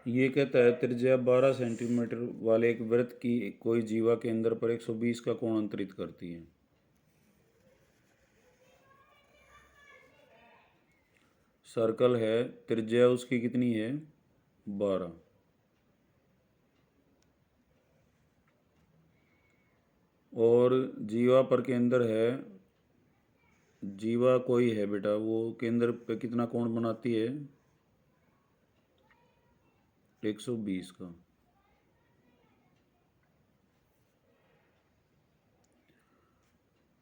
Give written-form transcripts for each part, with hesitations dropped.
ये कहता है त्रिज्या 12 सेंटीमीटर वाले एक वृत्त की कोई जीवा केंद्र पर 120 का कोण अंतरित करती है। सर्कल है, त्रिज्या उसकी कितनी है, 12। और जीवा पर केंद्र है, जीवा कोई है बेटा, वो केंद्र पे कितना कोण बनाती है, 120 का।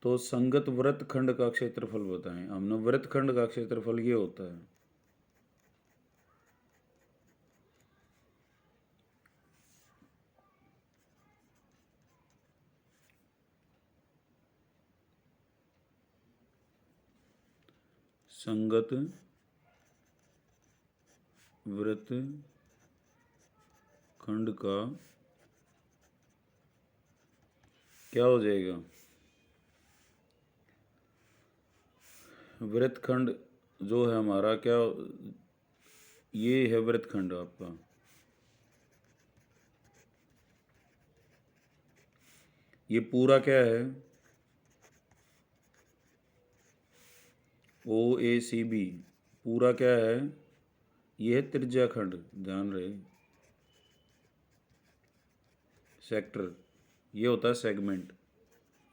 तो संगत वृत्तखंड का क्षेत्रफल बताएं। हमने वृत्तखंड का क्षेत्रफल ये होता है, संगत वृत्तखंड का क्या हो जाएगा, वृत्तखंड जो है हमारा क्या, ये है वृत्तखंड आपका। ये पूरा क्या है, OACB पूरा क्या है, ये है त्रिज्याखंड, ध्यान रहे, सेक्टर, ये होता है सेगमेंट।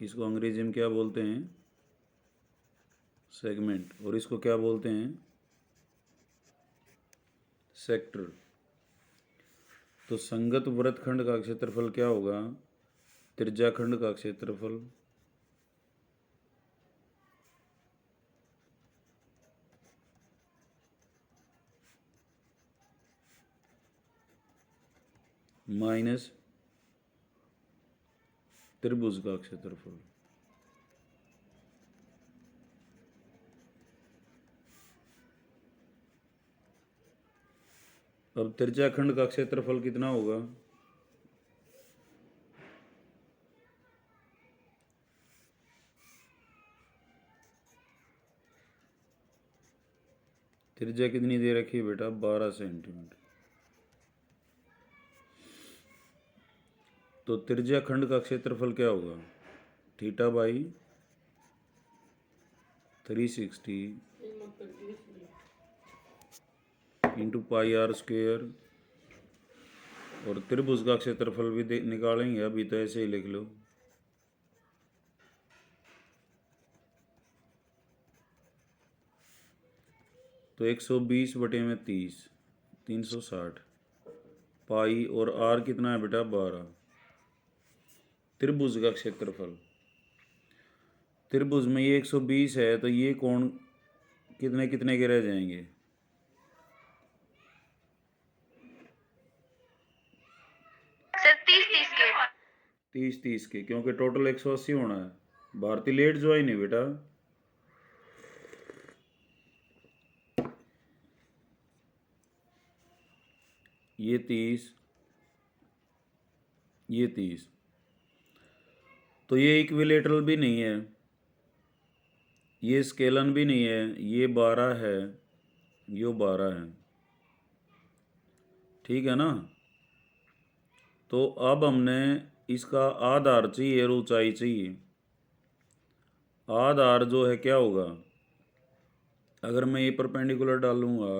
इसको अंग्रेजी में क्या बोलते हैं, सेगमेंट, और इसको क्या बोलते हैं, सेक्टर। तो संगत वृत्तखंड का क्षेत्रफल क्या होगा, त्रिज्याखंड का क्षेत्रफल माइनस त्रिभुज का क्षेत्रफल। अब त्रिज्याखंड का क्षेत्रफल कितना होगा, त्रिज्या कितनी दे रखी है बेटा, 12 सेंटीमीटर। तो त्रिज्याखंड का क्षेत्रफल क्या होगा, theta by 360 into pi R square. और त्रिभुज का क्षेत्रफल भी निकालेंगे, अभी तो ऐसे ही लिख लो, तो 120 बटे में 30, 360 पाई, और आर कितना है बेटा, 12। त्रिभुज का क्षेत्रफल, त्रिभुज में ये 120 है, तो ये कोण कितने कितने के रह जाएंगे, सर 30-30 के। 30-30 के, क्योंकि टोटल 180 होना है। भारती लेट जो है नहीं बेटा, ये 30, ये 30, तो ये इक्विलेटरल भी नहीं है, ये स्केलन भी नहीं है, ये 12 है, ये 12 है, ठीक है ना। तो अब हमने इसका आधार चाहिए और ऊंचाई चाहिए। आधार जो है क्या होगा, अगर मैं ये परपेंडिकुलर डालूंगा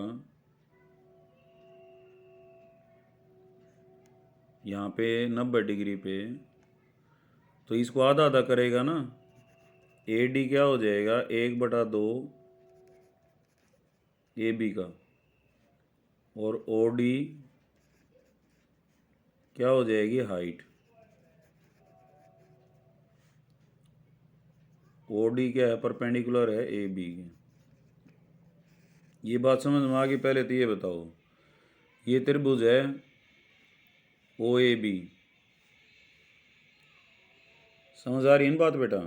यहाँ पे 90 डिग्री पे, तो इसको आधा आधा करेगा ना, AD क्या हो जाएगा, 1/2 AB का, और OD क्या हो जाएगी, हाइट। OD क्या है, परपेंडिकुलर है AB के। ये बात समझ में आ गई, पहले तो ये बताओ, ये त्रिभुज है OAB, समझ आ रही है ना बात बेटा।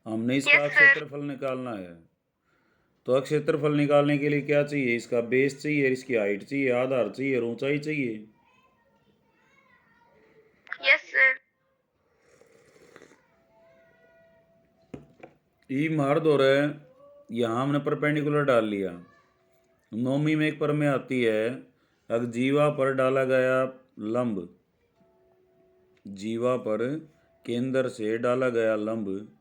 हमने इसका क्षेत्रफल निकालना है, तो क्षेत्रफल निकालने के लिए क्या चाहिए, इसका बेस चाहिए, इसकी हाइट चाहिए, आधार चाहिए और ऊंचाई चाहिए। Yes sir. ई मार दो रहे, यहाँ हमने परपेंडिकुलर डाल लिया, नौवीं में एक पर में आती है अब जीवा पर डाला गया लंब, जीवा पर केंद्र से डाला गया लंब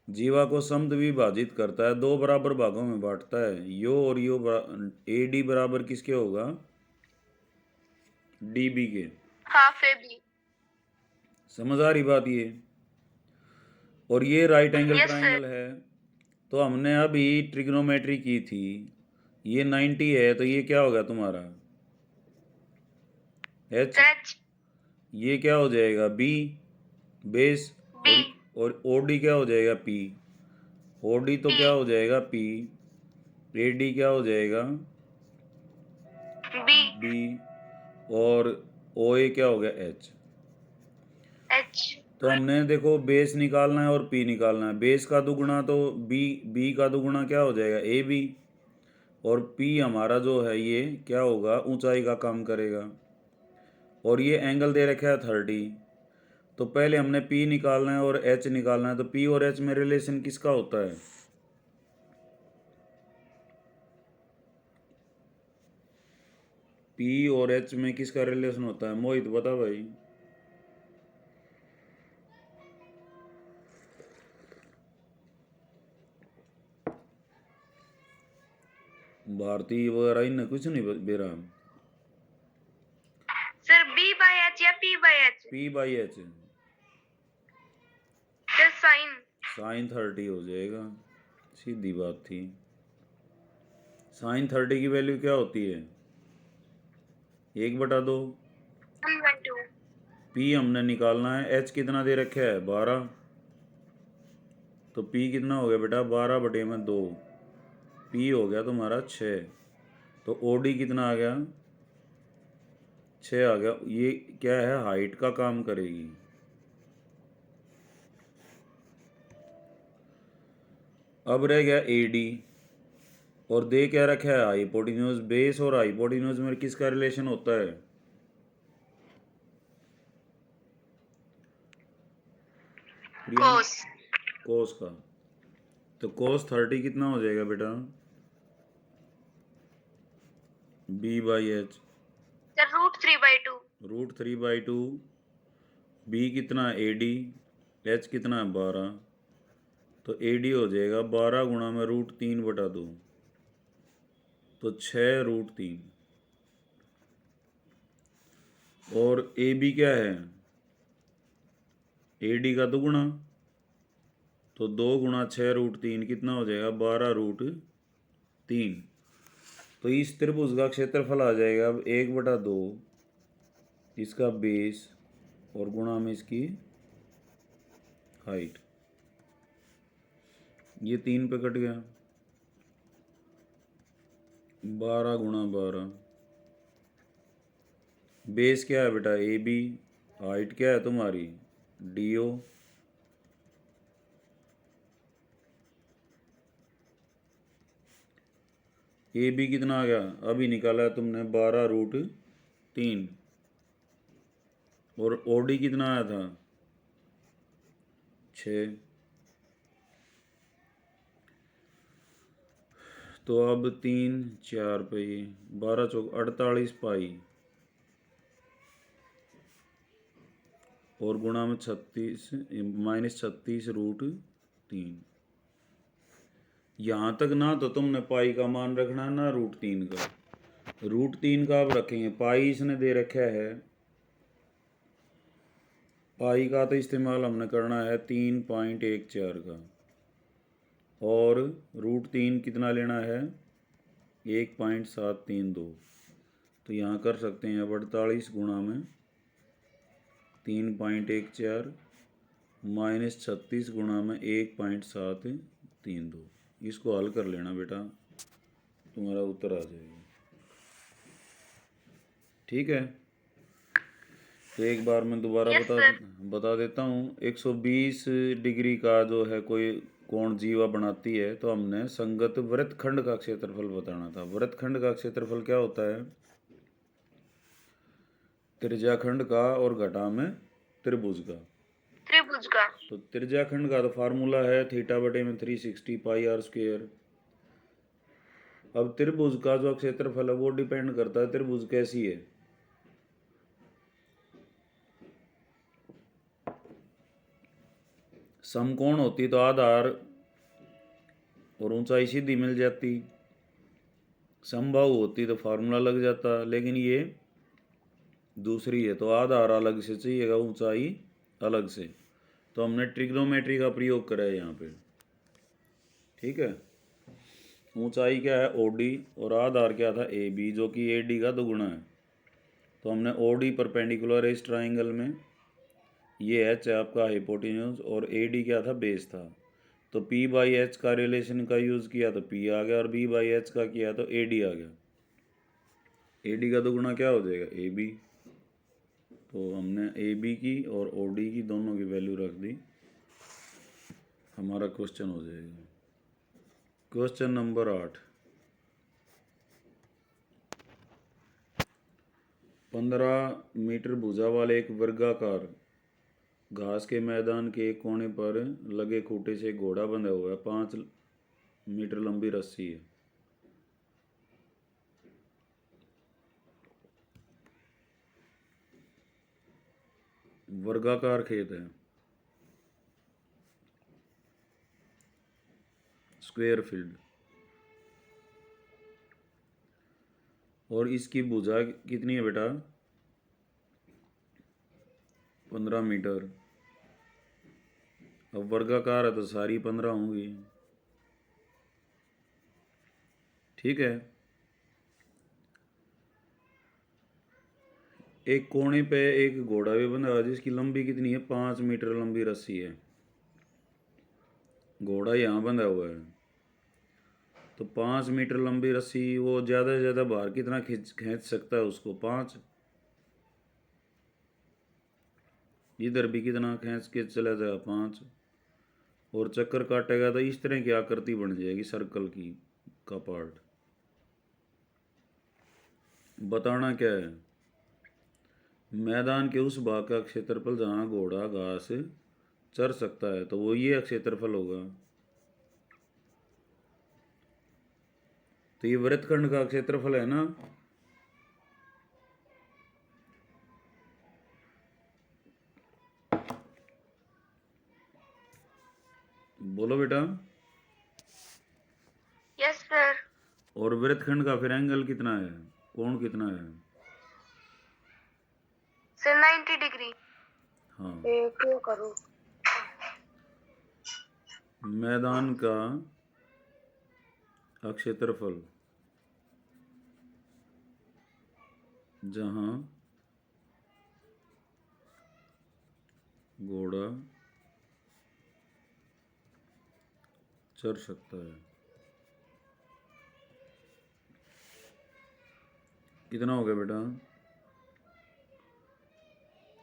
जीवा को समद्विभाजित करता है, दो बराबर भागों में बांटता है। यो और यो ए डी बराबर किसके होगा? डी बी के। Half A B. समझ आ रही बात ये? और ये राइट एंगल Yes, ट्रायंगल है। तो हमने अभी ट्रिग्नोमेट्री की थी, ये 90 है, तो ये क्या होगा तुम्हारा? एच। एच। ये क्या हो जाएगा? B base. बी। और ओ डी क्या हो जाएगा? पी। ओ डी तो P, क्या हो जाएगा? पी। ए डी क्या हो जाएगा? बी। बी। और ओ ए क्या हो गया? एच। एच। तो हमने देखो बेस निकालना है और पी निकालना है। बेस का दुगुना तो बी, बी का दुगुना क्या हो जाएगा? A B. और पी हमारा जो है ये क्या होगा? ऊंचाई का काम करेगा। और ये एंगल दे रखा है 30। तो पहले हमने पी निकालना है और एच निकालना है। तो पी और एच में रिलेशन किसका होता है? पी और एच में किसका रिलेशन होता है? मोहित बता भाई। भारतीय वगैरह इन्हें कुछ नहीं बेरा। सर बी बाय एच या P by H? P by H. Sir sine. Sine 30 हो जाएगा, सीधी बात थी। साइन 30 की वैल्यू क्या होती है? 1/2। 1/2। पी हमने निकालना है, एच कितना दे रखा है? 12। तो पी कितना हो गया बेटा? 12/2। पी हो गया तुम्हारा 6। तो ओ डी कितना आ गया? 6 आ गया। ये क्या है? हाइट का काम करेगी। अब रह गया ए डी। और दे क्या रखा है? हाइपोटेन्यूज। बेस और हाइपोटेन्यूज में किसका रिलेशन होता है? कोस। कोस का। तो कोस 30 कितना हो जाएगा बेटा? B by H. Sir √3/2। √3/2। B कितना? A D. एच कितना है? 12। तो ए डी हो जाएगा 12 गुणा में √3/2। तो 6√3। और ए बी क्या है? ए डी का दुगुना। तो 2 गुणा 6√3 कितना हो जाएगा? 12√3। तो इस त्रिभुज का क्षेत्रफल आ जाएगा अब 1/2 इसका बेस और गुणा में इसकी हाइट। ये 3 पे कट गया। 12 गुणा 12। बेस क्या है बेटा? A B. हाइट क्या है तुम्हारी? D O. ए बी कितना आ गया? अभी निकाला है तुमने 12√3। और ओ डी कितना आया था? 6। तो अब 3 4 पे 12 चौक 48 पाई और गुणा में 36 -36√3। यहाँ तक ना तो तुमने पाई का मान रखना है ना √3 का। √3 का अब रखेंगे। पाई इसने दे रखा है, पाई का तो इस्तेमाल हमने करना है 3.14 का। और √3 कितना लेना है? 1.732। तो यहाँ कर सकते हैं अब 48 गुणा में 3.14 -36 गुणा में 1.732। इसको हल कर लेना बेटा, तुम्हारा उत्तर आ जाएगा। ठीक है। तो एक बार मैं दोबारा Yes, बता देता हूँ। 120 डिग्री का जो है कोई कोण जीवा बनाती है, तो हमने संगत वृत्तखंड का क्षेत्रफल बताना था। वृत्तखंड का क्षेत्रफल क्या होता है? त्रिज्याखंड का और घटा में त्रिभुज का। त्रिभुज का। तो त्रिज्याखंड का तो फार्मूला है θ/360 πr²। अब त्रिभुज का जो क्षेत्रफल है वो डिपेंड करता है त्रिभुज कैसी है। समकोण होती तो आधार और ऊंचाई सीधी मिल जाती, समबाहु होती तो फार्मूला लग जाता, लेकिन ये दूसरी है तो आधार अलग से चाहिएगा, ऊंचाई अलग से। तो हमने ट्रिग्नोमेट्री का प्रयोग करा है यहाँ पे, ठीक है। ऊंचाई क्या है ओडी और आधार क्या था ए बी, जो कि ए डी का दोगुना है। तो हमने ओडी परपेंडिकुलर है इस ट्राइंगल में, ये एच है आपका हाइपोटेन्यूज और ए डी क्या था बेस था। तो पी बाई एच का रिलेशन का यूज़ किया तो पी आ गया, और बी बाई एच का किया तो ए डी आ गया। ए डी का दोगुना क्या हो जाएगा ए बी। तो हमने ए बी की और ओ डी की दोनों की वैल्यू रख दी, हमारा क्वेश्चन हो जाएगा। क्वेश्चन नंबर 8, 15 मीटर भुजा वाले एक वर्गाकार घास के मैदान के एक कोने पर लगे खूंटे से एक घोड़ा बंधा हुआ है, 5 मीटर लंबी रस्सी है। वर्गाकार खेत है, स्क्वायर फील्ड, और इसकी भुजा कितनी है बेटा 15 मीटर। अब वर्गाकार है तो सारी 15 होंगी, ठीक है। एक कोने पे एक घोड़ा भी बंधा हुआ है जिसकी लंबी कितनी है 5 मीटर लंबी रस्सी है। घोड़ा यहाँ बंधा हुआ है तो 5 मीटर लंबी रस्सी, वो ज़्यादा से ज़्यादा बाहर कितना खींच सकता है उसको 5। इधर भी कितना खींच के चला जाएगा 5, और चक्कर काटेगा तो इस तरह की आकृति बन जाएगी सर्कल की का पार्ट। बताना क्या है, मैदान के उस भाग का क्षेत्रफल जहाँ घोड़ा घास चर सकता है, तो वो ये क्षेत्रफल होगा। तो ये वृत्तखंड का क्षेत्रफल है ना। बोलो बेटा। Yes sir. और वृत्तखंड का फिर एंगल कितना है, कोण कितना है? Sir 90 degree. हाँ। क्यों करूं? मैदान का क्षेत्रफल जहाँ घोड़ा चर सकता है कितना हो गया बेटा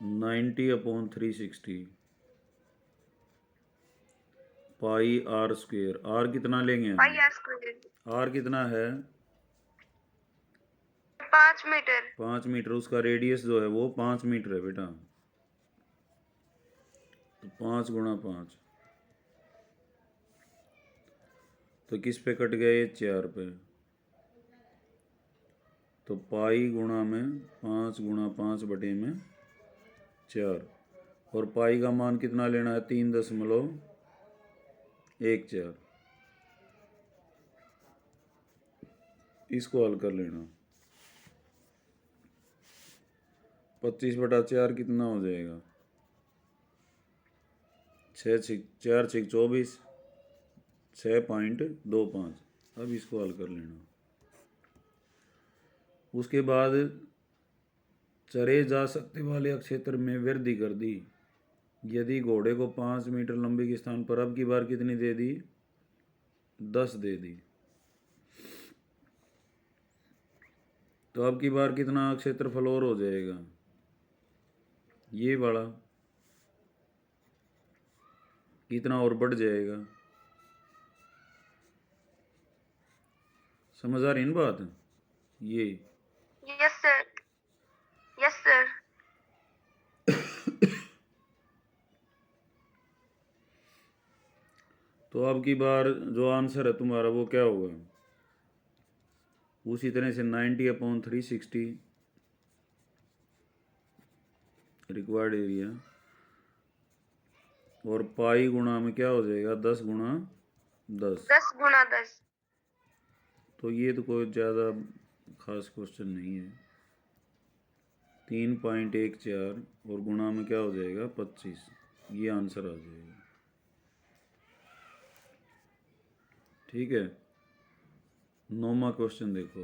90/360 पाई आर स्क्वेयर। आर कितना लेंगे हम? पाई आर स्क्वायर। आर कितना है 5 मीटर। 5 मीटर। उसका रेडियस जो है वो 5 मीटर है बेटा, तो 5 गुणा 5, तो किस पे कट गया ये 4 पे। तो पाई गुणा में 5 गुणा 5 बटे में 4, और पाई का मान कितना लेना है 3.14। इसको हल कर लेना। 25/4 कितना हो जाएगा 4 6 24, 6.25। अब इसको हल कर लेना। उसके बाद चरे जा सकते वाले क्षेत्र में वृद्धि कर दी। यदि घोड़े को 5 मीटर लंबी के स्थान पर अब की बार कितनी दे दी 10 दे दी, तो अब की बार कितना क्षेत्रफल और हो जाएगा ये वाला, कितना और बढ़ जाएगा। समझ आ रही है ना बात ये? Yes sir. Yes sir. तो अब की बार जो आंसर है तुम्हारा वो क्या होगा उसी तरह से 90/360 रिक्वायर्ड एरिया, और पाई गुणा में क्या हो जाएगा 10 गुणा 10। 10 गुना 10। तो ये तो कोई ज़्यादा खास क्वेश्चन नहीं है। 3.14 और गुणा में क्या हो जाएगा 25, ये आंसर आ जाएगा। ठीक है, 9वां क्वेश्चन देखो।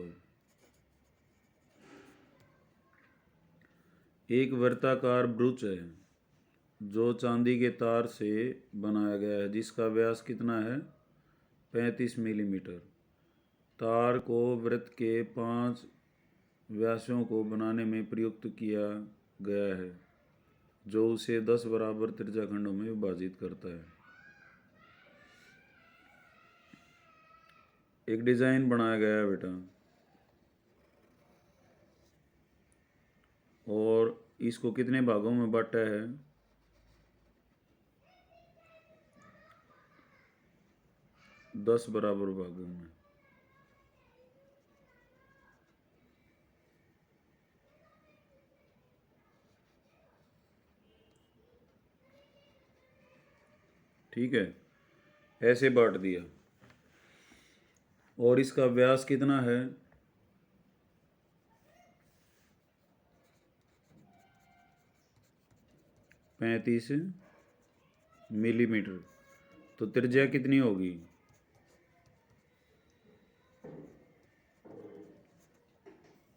एक वृत्ताकार ब्रुच है जो चांदी के तार से बनाया गया है, जिसका व्यास कितना है 35 मिलीमीटर। तार को वृत्त के 5 व्यासों को बनाने में प्रयुक्त किया गया है, जो उसे 10 बराबर त्रिज्याखंडों में विभाजित करता है। एक डिजाइन बनाया गया है बेटा, और इसको कितने भागों में बांटा है 10 बराबर भागों में। ठीक है, ऐसे बांट दिया, और इसका व्यास कितना है 35 मिलीमीटर। तो त्रिज्या कितनी होगी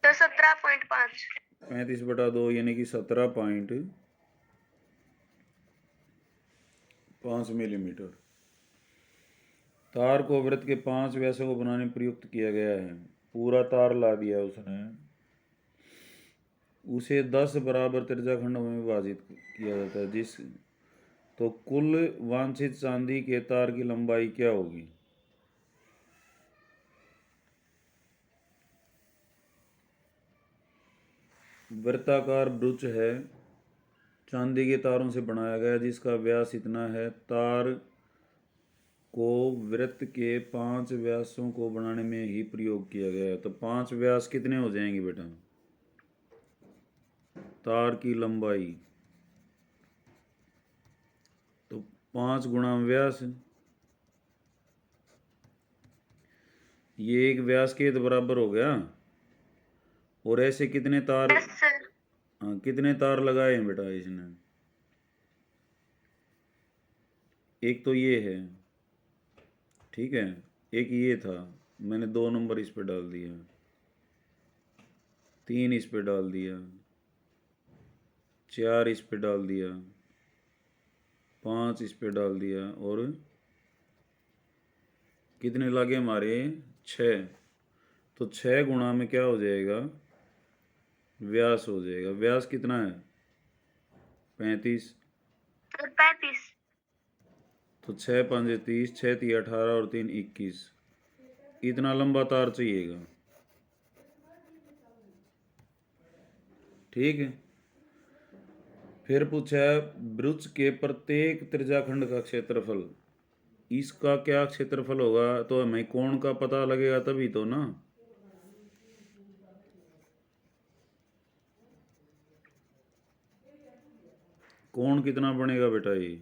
तो 17.5। 35/2 यानी कि 17.5 मिलीमीटर। तार को वृत्त के 5 व्यासों को बनाने में प्रयुक्त किया गया है। पूरा तार ला दिया उसने, उसे 10 बराबर त्रिज्याखंडों में विभाजित किया जाता है, जिस तो कुल वांछित चांदी के तार की लंबाई क्या होगी। वृत्ताकार ब्रुच है, चांदी के तारों से बनाया गया, जिसका व्यास इतना है। तार को वृत्त के 5 व्यासों को बनाने में ही प्रयोग किया गया है। तो 5 व्यास कितने हो जाएंगे बेटा तार की लंबाई, तो 5 गुणा व्यास, ये एक व्यास के तो बराबर हो गया। और ऐसे कितने तार, यस सर। हाँ कितने तार लगाए हैं बेटा इसने। एक तो ये है, ठीक है, एक ये था, मैंने 2 नंबर इस पे डाल दिया, 3 इस पे डाल दिया, 4 इस पे डाल दिया, 5 इस पे डाल दिया, और कितने लगे हमारे 6। तो 6 गुणा में क्या हो जाएगा व्यास हो जाएगा। व्यास कितना है 35। सर 35। तो 6 5 30, 6 3 18 और 3 21, इतना लंबा तार चाहिएगा। ठीक है, फिर पूछा है ब्रुच के प्रत्येक त्रिज्याखंड का क्षेत्रफल। इसका क्या क्षेत्रफल होगा, तो हमें कोण का पता लगेगा तभी तो ना। कोण कितना बनेगा बेटा, ये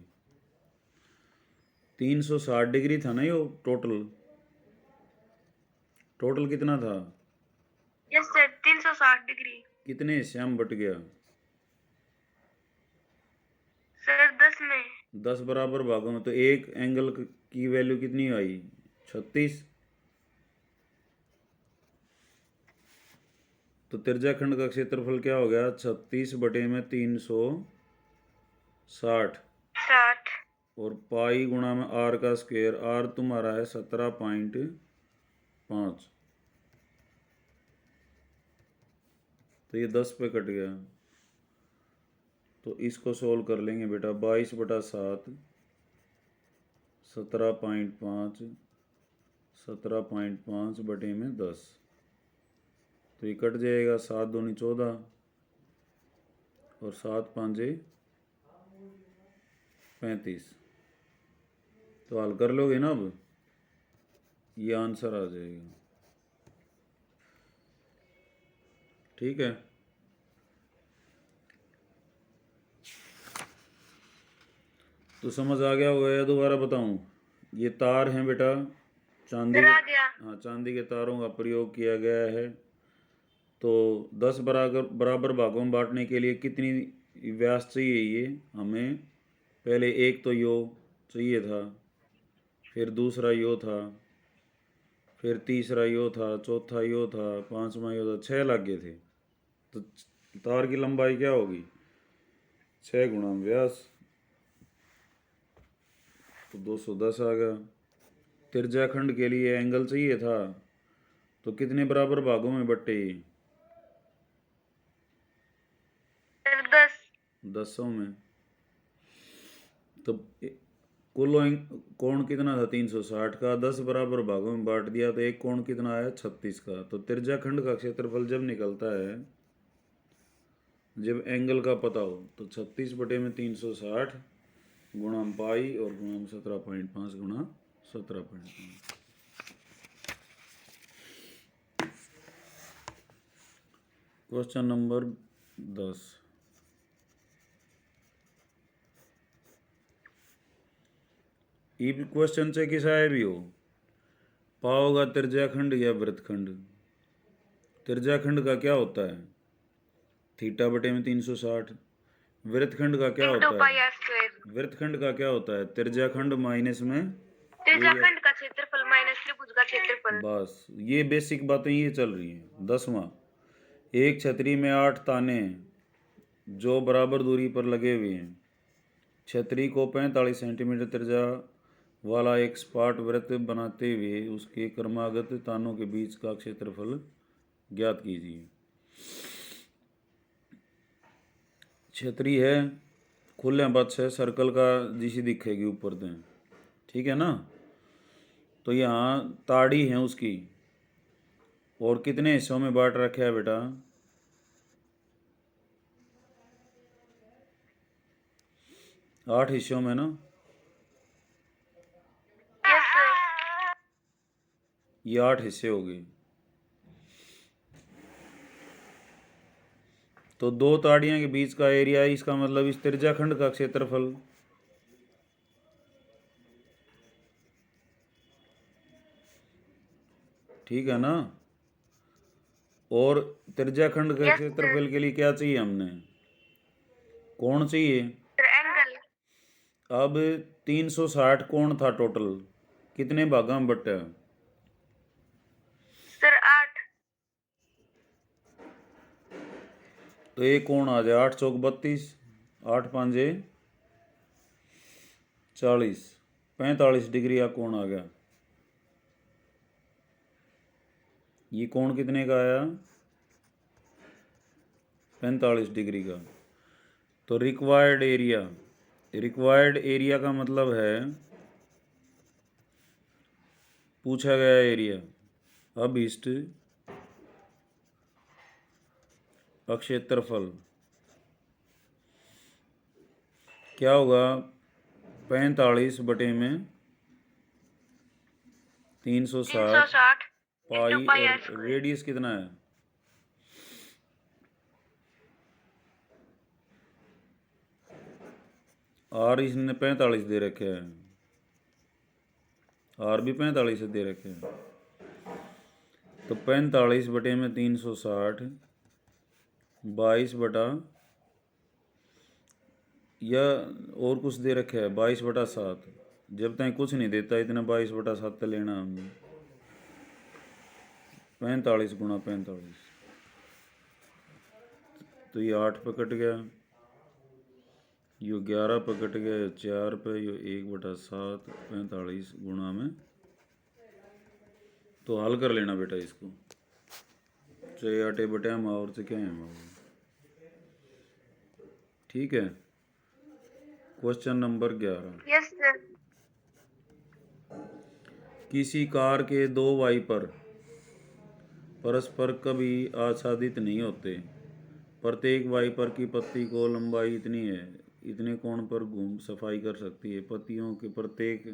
360 डिग्री था ना, ये टोटल टोटल कितना था, यस सर 360 डिग्री। कितने हिस्से में बट गया सर 10 में। 10 बराबर भागों में। तो एक एंगल की वैल्यू कितनी आई 36। तो त्रिज्याखंड का क्षेत्रफल क्या हो गया 36/360, 60। और पाई गुणा में आर का स्क्वायर, आर तुम्हारा है 17.5। तो ये 10 पे कट गया। तो इसको सोल्व कर लेंगे बेटा, 22/7 17.5 17.5 बटे में 10। तो ये कट जाएगा, 7 दूनी 14 और 7 5 35। तो हल कर लोगे ना अब, ये आंसर आ जाएगा। ठीक है। तो समझ आ गया होगा या दोबारा बताऊं? ये तार हैं बेटा, चांदी सर के, आ गया। हाँ चांदी के तारों का प्रयोग किया गया है। तो 10 बराबर बराबर भागों में बांटने के लिए कितनी व्यास चाहिए? ये हमें पहले एक तो यो चाहिए था, फिर दूसरा यो था, फिर तीसरा यो था, चौथा यो था, पांचवा यो था, 6 लग गए थे। तो तार की लंबाई क्या होगी? 6 गुणा व्यास, तो 210 आ गया। त्रिज्याखंड के लिए एंगल चाहिए था, तो कितने बराबर भागों में बटे? सर 10। 10 में। तो कुल कोण कितना था? 360 का। 10 बराबर भागों में बांट दिया तो एक कोण कितना आया? 36 का। तो त्रिज्याखंड का क्षेत्रफल जब निकलता है, जब एंगल का पता हो, तो 36 बटे में 360 गुणा पाई और गुणा 17.5 गुणा 17.5। Question number 10। ये क्वेश्चन से किसा भी हो, पाओगा त्रिज्याखंड या वृत्तखंड। त्रिज्याखंड का क्या होता है? थीटा बटे में 360। वृत्तखंड का क्या इंटू होता पाई है? R square. वृत्तखंड का क्या होता है? त्रिज्याखंड माइनस में एरिया। त्रिज्याखंड का क्षेत्रफल माइनस त्रिभुज का क्षेत्रफल। बस ये बेसिक बातें ये चल रही हैं। 10वां, एक छतरी में 8 ताने जो बराबर दूरी पर लगे हुए हैं। छतरी को 45 सेंटीमीटर त्रिज्या वाला एक सपाट वृत्त बनाते हुए उसके क्रमागत तानों के बीच का क्षेत्रफल ज्ञात कीजिए। छतरी है, खुले बच्च है, सर्कल का जिसी दिखेगी ऊपर से, ठीक है ना। तो यहाँ ताड़ी है उसकी, और कितने हिस्सों में बांट रखा है बेटा? 8 हिस्सों में ना। Yes sir. ये 8 हिस्से हो गए। तो 2 ताड़ियां के बीच का एरिया है, इसका मतलब इस त्रिज्याखंड का क्षेत्रफल। ठीक है ना। और त्रिज्याखंड के यस सर। क्षेत्रफल के लिए क्या चाहिए हमें? कोण चाहिए। Sir angle. अब 360 कोण था टोटल, कितने भागा में बटा? सर 8। तो एक कोण आ जाए 8 चौक 32, 8 पांजे 40, 45 डिग्री का कोण आ गया। ये कोण कितने का आया? 45 डिग्री का। तो रिक्वायर्ड एरिया, रिक्वायर्ड एरिया का मतलब है पूछा गया एरिया। अब इस्ट क्षेत्रफल क्या होगा? 45 बटे में 360 360 इंटू पाई, पाई और आर स्क्वायर। रेडियस कितना है? आर इसने 45 दे रखे हैं, आर भी 45 दे रखे हैं। तो 45 बटे में 360 22 बटा, या और कुछ दे रखा है 22 बटा 7। जब तक कुछ नहीं देता इतना 22 बटा 7 लेना हमने। 45 गुणा 45, तो ये 8 पे कट गया, यो 11 पे कट गया, यो 4 पे, यो 1 बटा 7, 45 गुणा में। तो हल कर लेना बेटा इसको, चाहे आटे बटे में और से क्या है। ठीक है। Question number 11। Yes sir. किसी कार के 2 वाइपर परस्पर कभी आच्छादित नहीं होते। प्रत्येक वाइपर की पत्ती को लंबाई इतनी है, इतने कोण पर घूम सफाई कर सकती है। पत्तियों के प्रत्येक,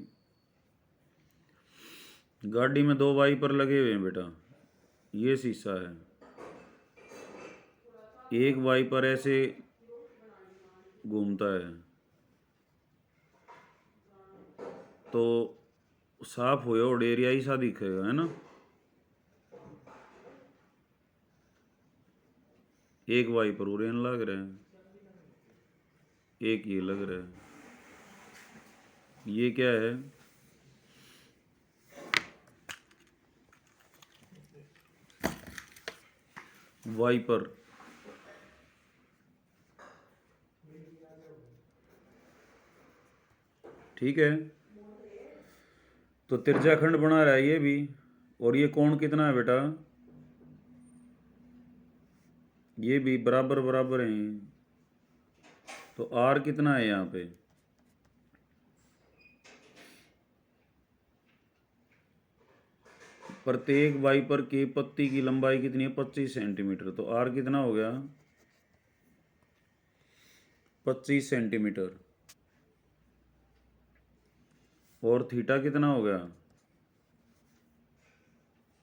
गाड़ी में 2 वाइपर लगे हुए हैं बेटा, ये शीशा है, एक वाइपर ऐसे घूमता है तो साफ होया और एरिया ही सा दिखेगा, है ना। एक वाइपर उड़ेन लग रहा है, एक ये लग रहा है। ये क्या है? वाइपर। ठीक है, तो तिरछाखंड बना रहा है ये भी। और ये कोण कितना है बेटा? ये भी बराबर बराबर हैं। तो आर कितना है यहाँ पे? प्रत्येक वाइपर की पत्ती की लंबाई कितनी है? 25 सेंटीमीटर। तो आर कितना हो गया? 25 सेंटीमीटर। और थीटा कितना हो गया?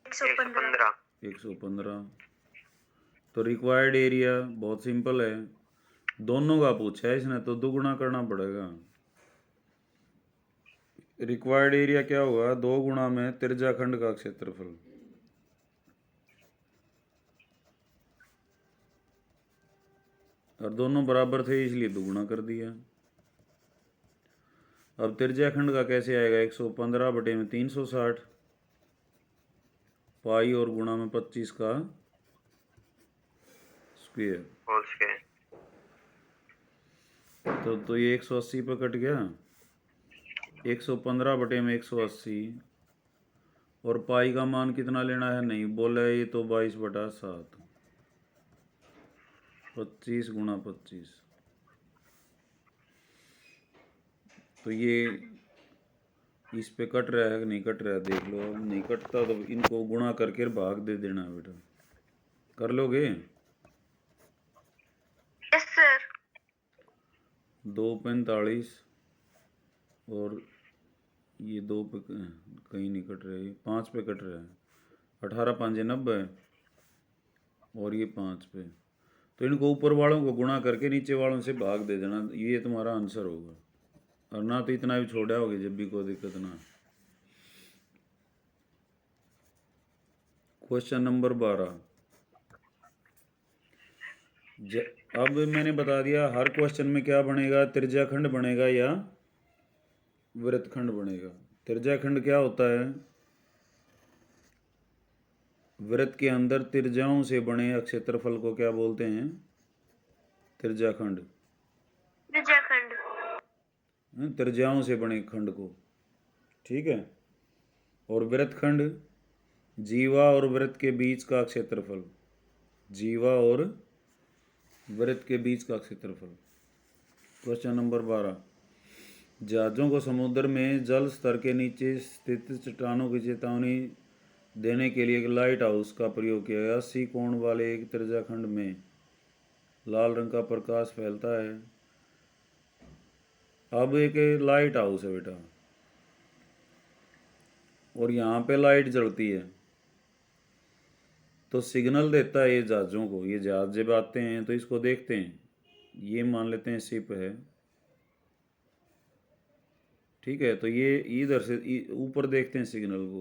115। 115। तो रिक्वायर्ड एरिया बहुत सिंपल है, दोनों का पूछा है इसने तो दुगुना करना पड़ेगा। रिक्वायर्ड एरिया क्या होगा? 2 गुणा में त्रिज्याखंड का क्षेत्रफल। और दोनों बराबर थे इसलिए दुगुना कर दिया। अब त्रिज्याखंड का कैसे आएगा? 115 बटे में 360 पाई और गुणा में 25 का स्क्वायर। तो ये 180 पे कट गया। 115 बटे में 180 और पाई का मान कितना लेना है? नहीं बोला है ये तो 22 बटा 7। 25 गुणा 25। तो ये इस पे कट रहा है कि नहीं कट रहा है देख लो। अब नहीं कटता तो इनको गुणा करके भाग दे देना बेटा। कर लोगे? Yes sir. 245 और ये 2 पे कहीं नहीं कट रहा है, 5 पे कट रहा है। 18 5 90 और ये 5 पे। तो इनको ऊपर वालों को गुणा करके नीचे वालों से भाग दे देना, ये तुम्हारा आंसर होगा। और ना तो इतना भी छोड़ा होगी जब भी कोई दिक्कत ना। Question number 12। अब मैंने बता दिया हर क्वेश्चन में क्या बनेगा, त्रिज्याखंड बनेगा या वृत्तखंड बनेगा। त्रिज्याखंड क्या होता है? वृत्त के अंदर त्रिज्याओं से बने क्षेत्रफल को क्या बोलते हैं? त्रिज्याखंड। त्रिज्याखंड। त्रिज्याओं से बने खंड को। ठीक है। और वृत्तखंड जीवा और वृत्त के बीच का क्षेत्रफल। जीवा और वृत्त के बीच का क्षेत्रफल। Question number 12। जहाजों को समुद्र में जल स्तर के नीचे स्थित चट्टानों की चेतावनी देने के लिए एक लाइट हाउस का प्रयोग किया गया। 80 कोण वाले एक त्रिज्याखंड में लाल रंग का प्रकाश फैलता है। अब एक लाइट हाउस है बेटा और यहाँ पे लाइट जलती है तो सिग्नल देता है ये जहाज़ों को। ये जहाज जब आते हैं तो इसको देखते हैं, ये मान लेते हैं शिप है। ठीक है, तो ये इधर से ऊपर देखते हैं सिग्नल को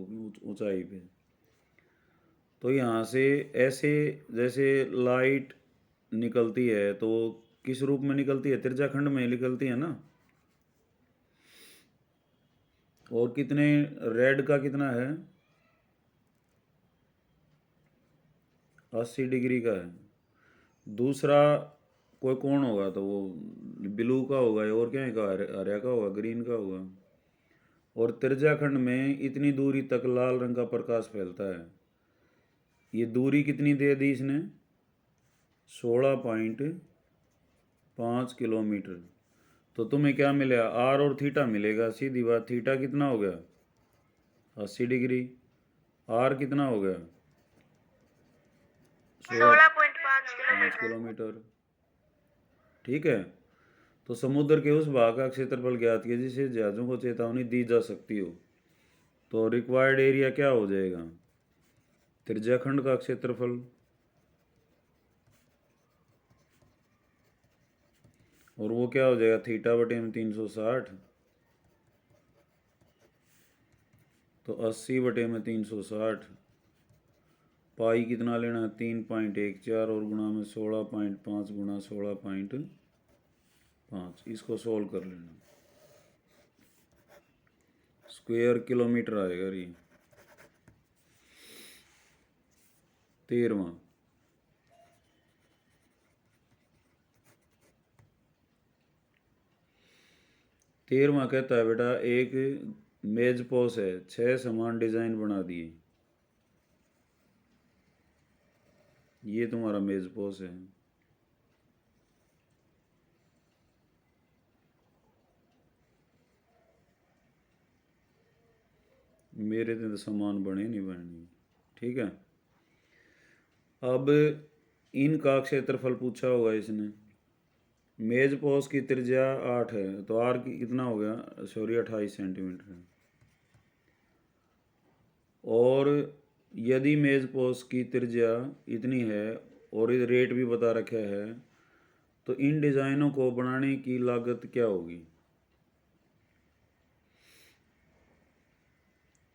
ऊंचाई पे। तो यहाँ से ऐसे जैसे लाइट निकलती है तो किस रूप में निकलती है? त्रिज्याखंड में निकलती है ना। और कितने रेड का कितना है? 80 डिग्री का है। दूसरा कोई कोण होगा तो वो ब्लू का होगा और क्या का हरे का होगा, ग्रीन का होगा। और त्रिज्याखंड में इतनी दूरी तक लाल रंग का प्रकाश फैलता है। ये दूरी कितनी दे दी इसने? 16.5 किलोमीटर। तो तुम्हें क्या मिलेगा? आर और थीटा मिलेगा, सीधी बात। थीटा कितना हो गया? 80 डिग्री। आर कितना हो गया? 16.5 किलोमीटर। ठीक है, तो समुद्र के उस भाग का क्षेत्रफल ज्ञात किया जिसे जहाजों को चेतावनी दी जा सकती हो। तो रिक्वायर्ड एरिया क्या हो जाएगा? त्रिज्याखंड का क्षेत्रफल और वो क्या हो जाएगा, थीटा बटे में 360, तो 80 बटे में 360, पाई कितना लेना है, 3.14 और गुणा में 16.5 गुणा 16.5, इसको सोल्व कर लेना, स्क्वायर किलोमीटर आएगा ये। 13वां कहता है बेटा, एक मेज पोस है, 6 समान डिजाइन बना दिए। ये तुम्हारा मेज पोस है। मेरे तो समान बने नहीं बननी, ठीक है। अब इनका क्षेत्रफल पूछा होगा इसने। मेज पोस की त्रिज्या 8 है, तो आर की कितना हो गया, सॉरी 28 सेंटीमीटर है। और यदि मेज पोस की त्रिज्या इतनी है और ये रेट भी बता रखा है, तो इन डिज़ाइनों को बनाने की लागत क्या होगी।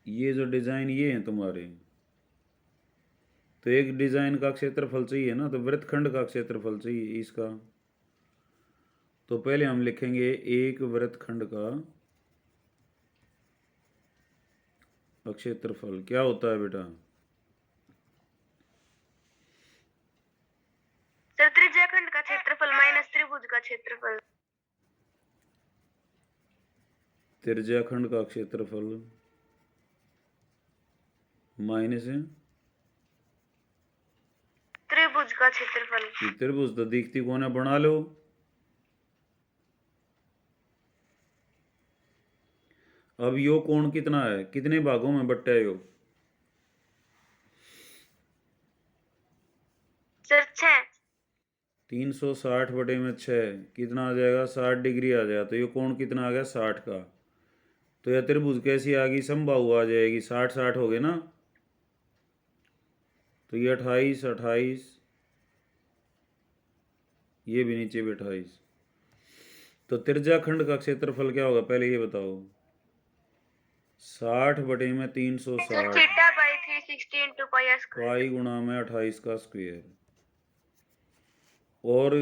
ये जो डिज़ाइन ये हैं तुम्हारे, तो एक डिज़ाइन का क्षेत्रफल चाहिए ना, तो वृत्तखंड का क्षेत्रफल चाहिए इसका। तो पहले हम लिखेंगे एक वृत्तखंड का क्षेत्रफल क्या होता है बेटा। सर त्रिज्याखंड का क्षेत्रफल माइनस त्रिभुज का क्षेत्रफल। त्रिज्याखंड का क्षेत्रफल माइनस त्रिभुज का क्षेत्रफल। त्रिभुज तो दिखती कौन है, बना लो। अब यो कोण कितना है, कितने भागों में बट्टा है यो। सर 6। 360 बटे में 6 कितना आ जाएगा, 60 डिग्री आ जाएगा। तो ये कोण कितना आ गया, 60 का। तो यह त्रिभुज कैसी आ गई, समबाहु आ जाएगी, 60 60 हो गए ना। तो ये 28 28, ये भी नीचे भी 28। तो त्रिज्याखंड का क्षेत्रफल क्या होगा, पहले ये बताओ। 60 बटे में 360 theta by 360 into pi square. Pi गुणा में 28 का स्क्वायर। और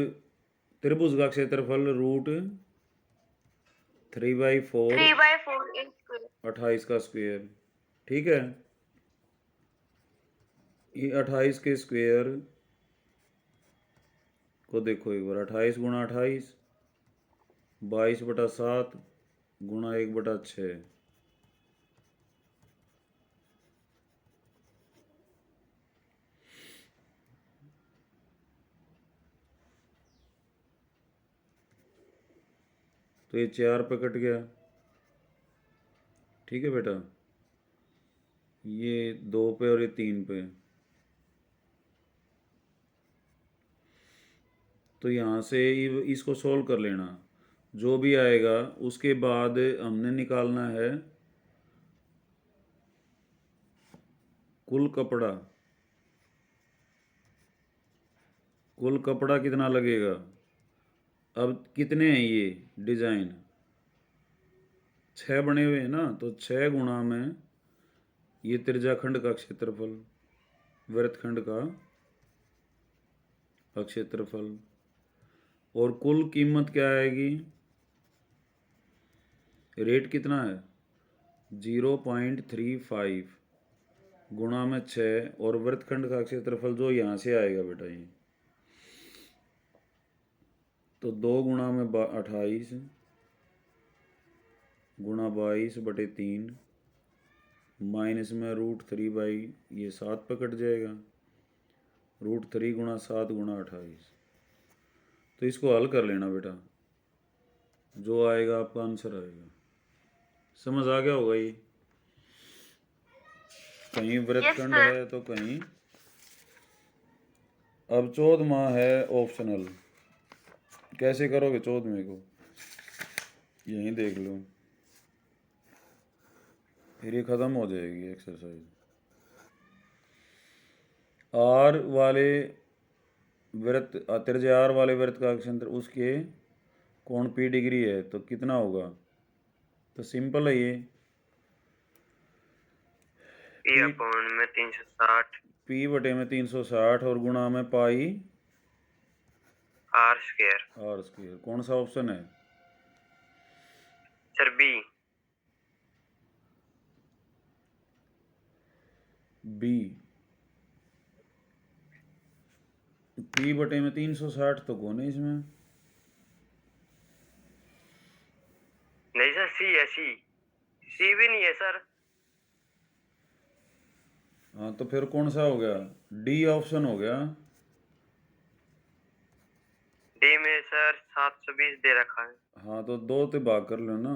त्रिभुज का क्षेत्रफल √3/4 3/4 स्क्वायर। 28 का स्क्वायर, ठीक है। ये 28 के स्क्वायर को देखो एक बार, 28 गुणा 28, 22/7 गुणा 1/6। तो ये 4 पे कट गया, ठीक है बेटा। ये 2 पे और ये 3 पे। तो यहाँ से इसको सोल्व कर लेना, जो भी आएगा उसके बाद हमने निकालना है कुल कपड़ा। कुल कपड़ा कितना लगेगा। अब कितने हैं ये डिज़ाइन, 6 बने हुए हैं ना, तो 6 गुणा में ये त्रिज्याखंड का क्षेत्रफल, वृत्तखंड का क्षेत्रफल। और कुल कीमत क्या आएगी, रेट कितना है 0.35 गुणा में 6, और वृत्तखंड का क्षेत्रफल जो यहाँ से आएगा बेटा ये, तो 2 गुणा में 28 गुणा 22/3 माइनस में √3 ये 7 पे कट जाएगा, √3 गुणा 7 गुणा 28। तो इसको हल कर लेना बेटा, जो आएगा आपका आंसर आएगा। समझ आ गया होगा ये। कहीं वृत्तखंड है तो कहीं। अब 14वां है ऑप्शनल। कैसे करोगे 14वें को, यहीं देख लो, फिर ये खत्म हो जाएगी एक्सरसाइज। त्रिज्या आर वाले वृत्त का क्षेत्र उसके कोण पी डिग्री है तो कितना होगा? तो सिंपल है ये, पी अपॉन में 360 पी बटे में 360 और गुणा में pi R square. R square. कौन सा ऑप्शन है? Sir B. बी। पी बटे में 360 तो कौन है इसमें? नहीं सर सी है, सी सी भी नहीं है सर। हाँ तो फिर कौन सा हो गया? डी ऑप्शन हो गया। डी में सर 720 दे रखा है। हाँ तो 2 से भाग कर लो ना,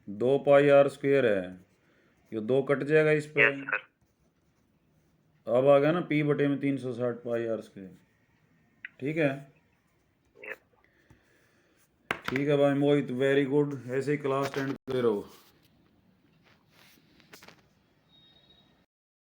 2 पाई आर स्क्वायर है, ये 2 कट जाएगा इस पे। Yes sir. अब आ गया ना पी बटे में 360 पाई आर स्क्वायर। ठीक है, ठीक है भाई मोहित, वेरी गुड, ऐसे ही क्लास 10 करते रहो।